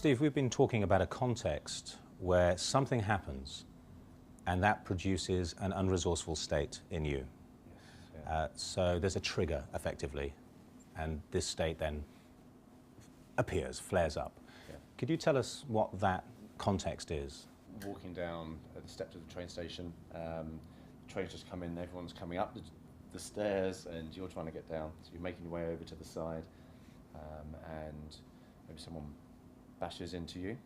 Steve, we've been talking about a context where something happens and that produces an unresourceful state in you. Yes, yeah. So there's a trigger, effectively, and this state then appears, flares up. Yeah. Could you tell us what that context is? Walking down the steps of the train station, the train's just come in, everyone's coming up the stairs and you're trying to get down, so you're making your way over to the side, and maybe someone bashes into you.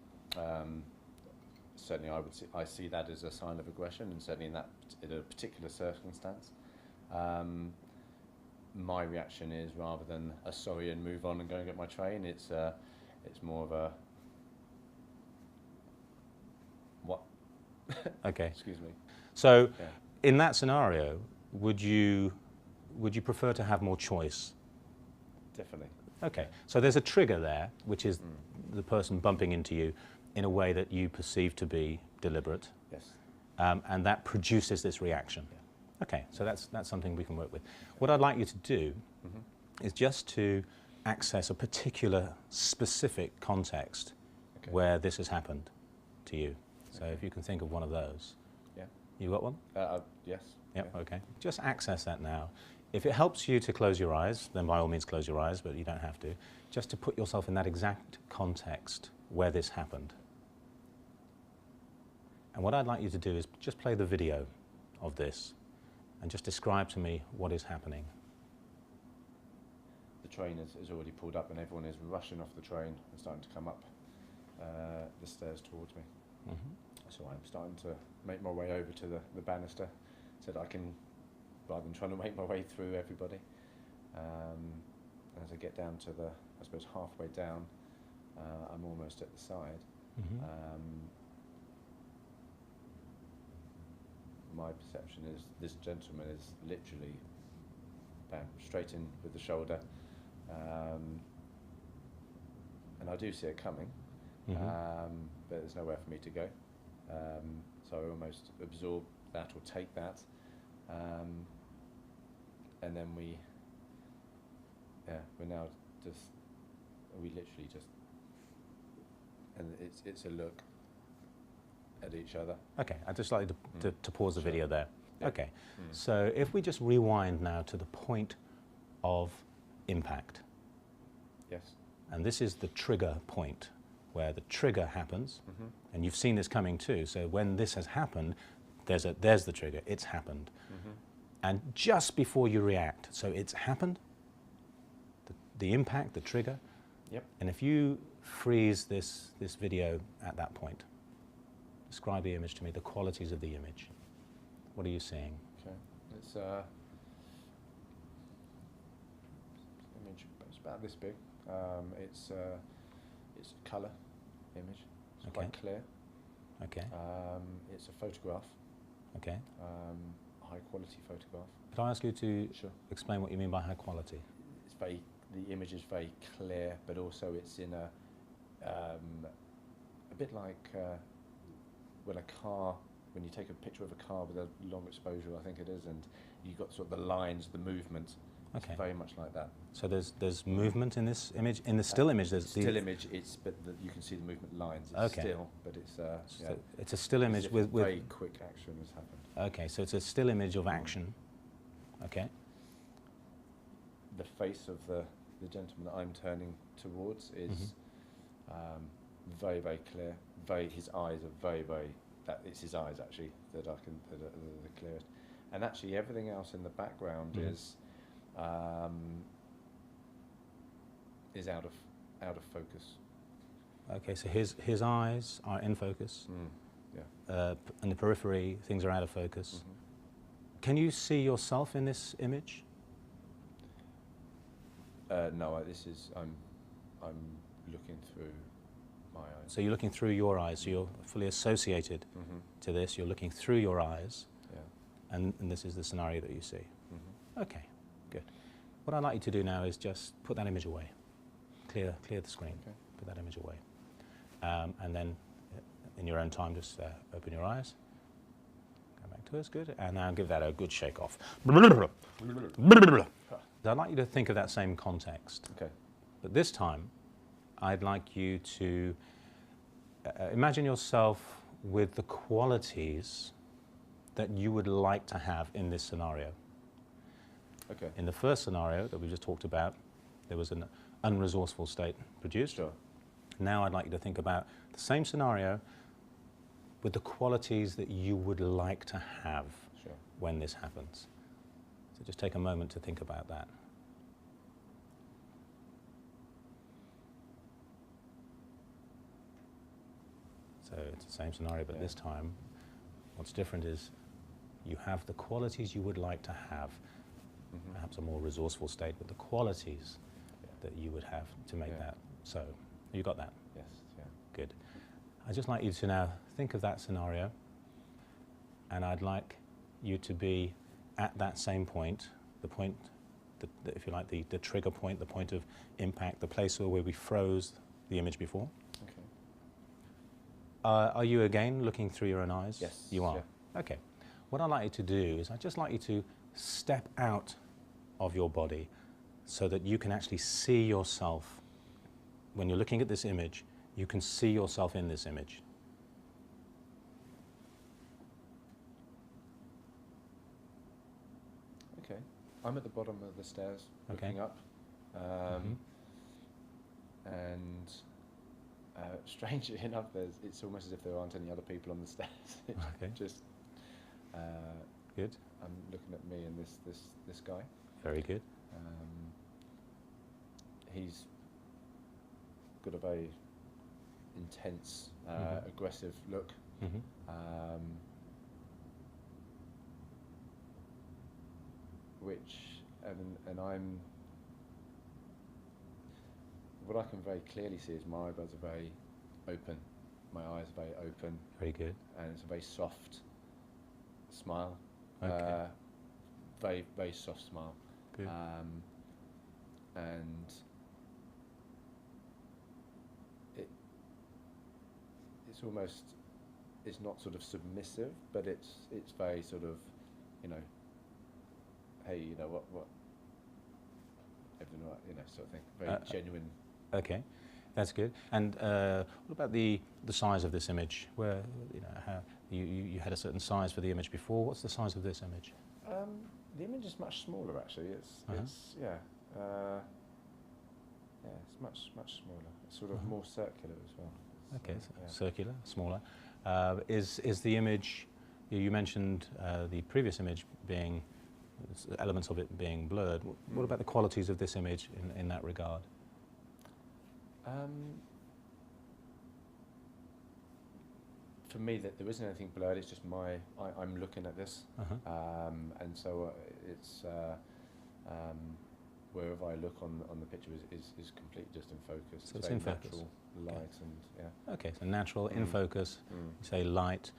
Certainly I see that as a sign of aggression, and certainly in a particular circumstance. My reaction is, rather than a sorry and move on and go and get my train, it's more of a what? Okay. Excuse me. So, Yeah. in that scenario, would you prefer to have more choice? Definitely. Okay. So there's a trigger there, which is the person bumping into you in a way that you perceive to be deliberate. Yes. And that produces this reaction. Yeah. Okay, so that's something we can work with. What I'd like you to do is just to access a particular specific context where this has happened to you. So if you can think of one of those. Yeah. You got one? Yes. Yep, Yeah. okay. Just access that now. If it helps you to close your eyes, then by all means close your eyes, but you don't have to. Just to put yourself in that exact context where this happened. And what I'd like you to do is just play the video of this and just describe to me what is happening. The train is already pulled up and everyone is rushing off the train and starting to come up the stairs towards me. So I'm starting to make my way over to the banister so that I can, rather than trying to make my way through everybody, as I get down to I suppose halfway down, I'm almost at the side. My perception is this gentleman is literally bam, straight in with the shoulder, and I do see it coming, but there's nowhere for me to go, so I almost absorb that or take that, and then we're now we literally just, and it's a look at each other. Okay, I'd just like to pause the video there. Yeah. Okay, so if we just rewind now to the point of impact. Yes. And this is the trigger point, where the trigger happens, and you've seen this coming too. So when this has happened, there's the trigger, it's happened. And just before you react, so it's happened, the impact, the trigger. Yep. And if you freeze this video at that point, describe the image to me, the qualities of the image. What are you seeing? Okay. It's image. It's about this big. It's a colour image. It's quite clear. Okay. It's a photograph. Okay. High quality photograph. Could I ask you to Sure. explain what you mean by high quality? It's the image is very clear, but also it's in a bit like when you take a picture of a car with a long exposure, I think it is, and you've got sort of the lines, the movement. Okay. It's very much like that. So there's movement in this image. In the still image, there's still image. But you can see the movement lines. It's still, but it's So it's a still image with very quick action has happened. Okay, so it's a still image of action. Okay. The face of the gentleman that I'm turning towards is very, very clear. His eyes are very, very. It's his eyes actually that are the clearest, and actually everything else in the background is out of focus. Okay, so his eyes are in focus. In the periphery, things are out of focus. Can you see yourself in this image? No, I'm looking through my eyes. So you're looking through your eyes, so you're fully associated to this, you're looking through your eyes, and this is the scenario that you see. Okay, good. What I'd like you to do now is just put that image away. Clear the screen, put that image away. And then, in your own time, just open your eyes. Go back to us, good. And now give that a good shake off. I'd like you to think of that same context. Okay. But this time, I'd like you to imagine yourself with the qualities that you would like to have in this scenario. Okay. In the first scenario that we just talked about, there was an unresourceful state produced. Sure. Now I'd like you to think about the same scenario with the qualities that you would like to have Sure. when this happens. So just take a moment to think about that. So it's the same scenario, but this time what's different is you have the qualities you would like to have, perhaps a more resourceful state, but the qualities that you would have to make that. So you got that? Yes. Yeah. Good. I'd just like you to now think of that scenario, and I'd like you to be at that same point, the point, if you like, the trigger point, the point of impact, the place where we froze the image before. Okay. Are you again looking through your own eyes? Yes. You are? Yeah. Okay. What I'd like you to do is I'd just like you to step out of your body so that you can actually see yourself. When you're looking at this image, you can see yourself in this image. Okay. I'm at the bottom of the stairs, Okay. looking up, and strangely enough, it's almost as if there aren't any other people on the stairs. It's Okay. just Good. I'm looking at me and this guy. Very good. He's got a very intense, aggressive look. And I'm, what I can very clearly see is my eyebrows are very open, my eyes are very open. Very good. And it's a very soft smile. Okay. Very, very soft smile. Good. And it's almost, it's not sort of submissive, but it's very sort of, you know, hey, you know, what everything right, you know, sort of thing. Very genuine. Okay, that's good. And what about the size of this image? Where, you know, how you had a certain size for the image before. What's the size of this image? The image is much smaller, actually. It's it's much smaller. It's sort of more circular as well. Okay, so circular, smaller. Is the image, you mentioned the previous image being, elements of it being blurred. What about the qualities of this image in that regard? For me, that there isn't anything blurred. It's just I'm looking at this, and so it's wherever I look on the picture is completely just in focus. So it's in focus. Natural light and Okay, so natural, in focus. You say light.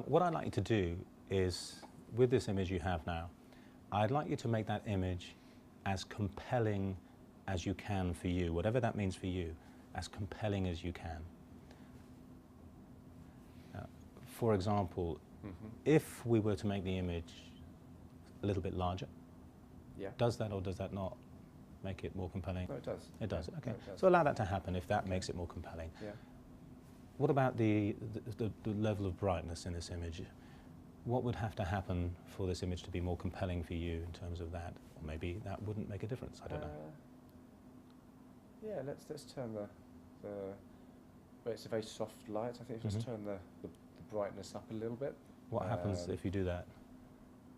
What I'd like you to do is, with this image you have now, I'd like you to make that image as compelling as you can for you, whatever that means for you, as compelling as you can. For example, if we were to make the image a little bit larger, does that or does that not make it more compelling? No, it does. It does, okay. No, it does. So allow that to happen if that makes it more compelling. Yeah. What about the level of brightness in this image? What would have to happen for this image to be more compelling for you in terms of that? Or maybe that wouldn't make a difference, I don't know. Yeah, let's turn but it's a very soft light. I think just turn the brightness up a little bit. What happens if you do that?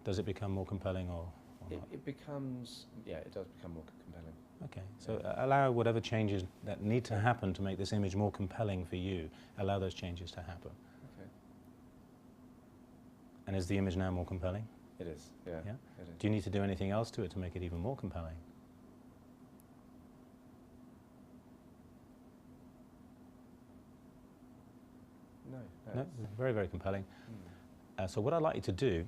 Does it become more compelling or not? It becomes, it does become more compelling. Okay, so allow whatever changes that need to happen to make this image more compelling for you, allow those changes to happen. Okay. And is the image now more compelling? It is, yeah. Yeah? It is. Do you need to do anything else to it to make it even more compelling? No, very, very compelling. So what I'd like you to do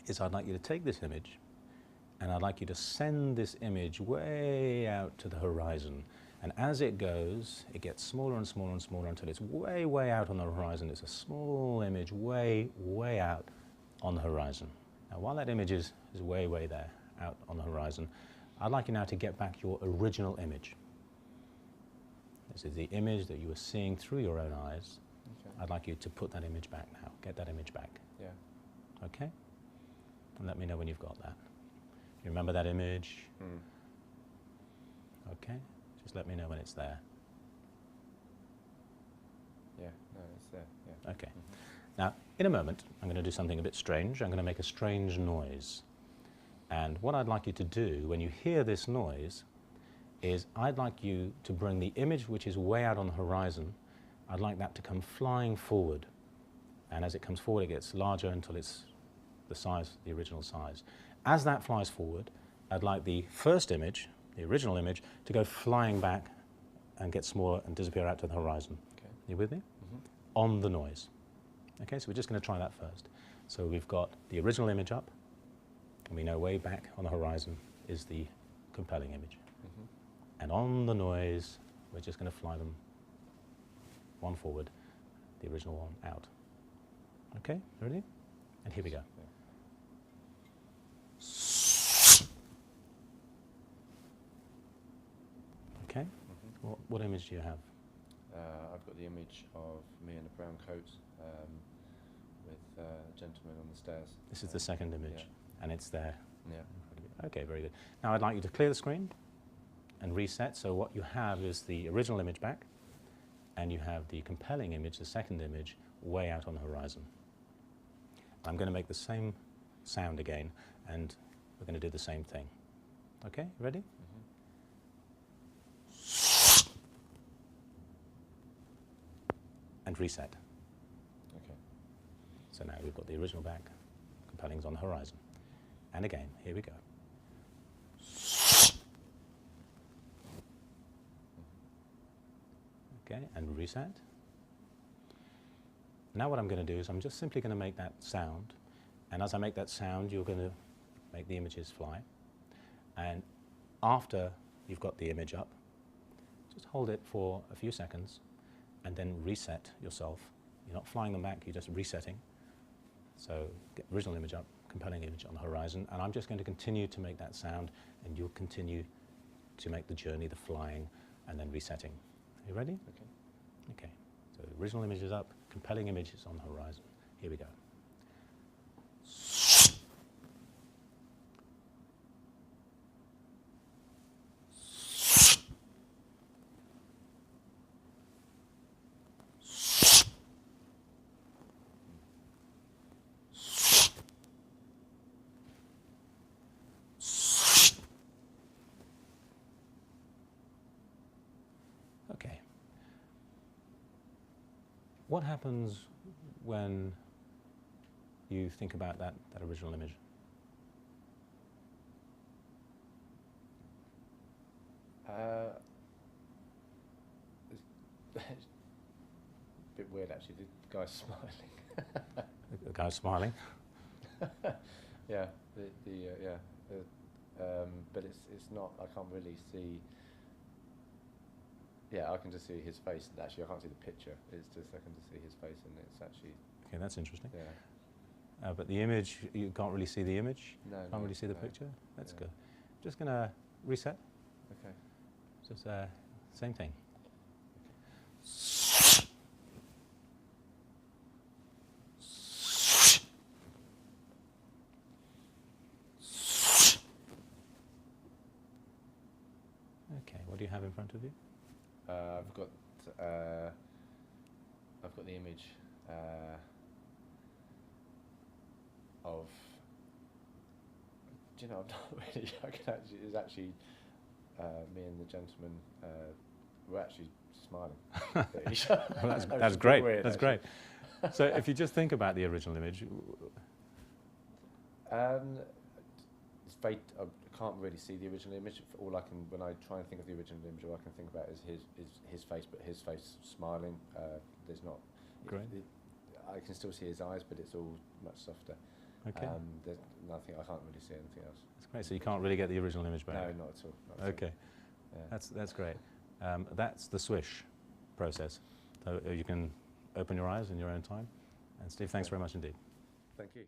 is I'd like you to take this image and I'd like you to send this image way out to the horizon. And as it goes, it gets smaller and smaller and smaller until it's way, way out on the horizon. It's a small image way, way out on the horizon. Now, while that image is way, way there, out on the horizon, I'd like you now to get back your original image. This is the image that you were seeing through your own eyes. Okay. I'd like you to put that image back now. Get that image back. Yeah. Okay? And let me know when you've got that. You remember that image? Mm. Okay? Just let me know when it's there. Yeah, no, it's there. Yeah. Okay. Now, in a moment, I'm going to do something a bit strange. I'm going to make a strange noise. And what I'd like you to do when you hear this noise is I'd like you to bring the image which is way out on the horizon, I'd like that to come flying forward. And as it comes forward, it gets larger until it's the size, the original size. As that flies forward, I'd like the first image, the original image, to go flying back and get smaller and disappear out to the horizon. Okay. You with me? On the noise. Okay, so we're just going to try that first. So we've got the original image up, and we know way back on the horizon is the compelling image. And on the noise, we're just going to fly them one forward, the original one out. Okay, ready? And here we go. Okay, what image do you have? I've got the image of me in a brown coat with a gentleman on the stairs. This is the second image, and it's there. Yeah. Okay, very good. Now I'd like you to clear the screen and reset. So what you have is the original image back, and you have the compelling image, the second image, way out on the horizon. I'm going to make the same sound again, and we're going to do the same thing. Okay, ready? And reset. Okay. So now we've got the original back, compelling's on the horizon. And again, here we go. Okay, and reset. Now what I'm going to do is I'm just simply going to make that sound, and as I make that sound, you're going to make the images fly. And after you've got the image up, just hold it for a few seconds, and then reset yourself. You're not flying them back, you're just resetting. So get original image up, compelling image on the horizon, and I'm just going to continue to make that sound, and you'll continue to make the journey, the flying, and then resetting. Are you ready? Okay. Okay. So the original image is up, compelling image is on the horizon. Here we go. Okay. What happens when you think about that original image? It's a bit weird actually, the guy's smiling. The guy's smiling. Yeah, but it's not, I can't really see. Yeah, I can just see his face. Actually, I can't see the picture. It's just I can just see his face, and it's actually. Okay, that's interesting. Yeah. But the image, you can't really see the image? No. Can't really see the picture? That's good. Just going to reset. Okay. Just same thing. Okay, what do you have in front of you? I've got the image of. Do you know? I'm not really. I can actually. It's actually me and the gentleman. We're actually smiling. Well, Which that's is great. weird, That's actually. great. So if you just think about the original image, It's very. I can't really see the original image. All I can, when I try and think of the original image, all I can think about is his face, but his face smiling. There's not. Great. I can still see his eyes, but it's all much softer. okay, There's nothing. I can't really see anything else. that's great. So you can't really get the original image back. No, not at all. Not at all. Okay, Yeah. that's great. That's the swish process. So you can open your eyes in your own time. And Steve, thanks very much indeed. Thank you.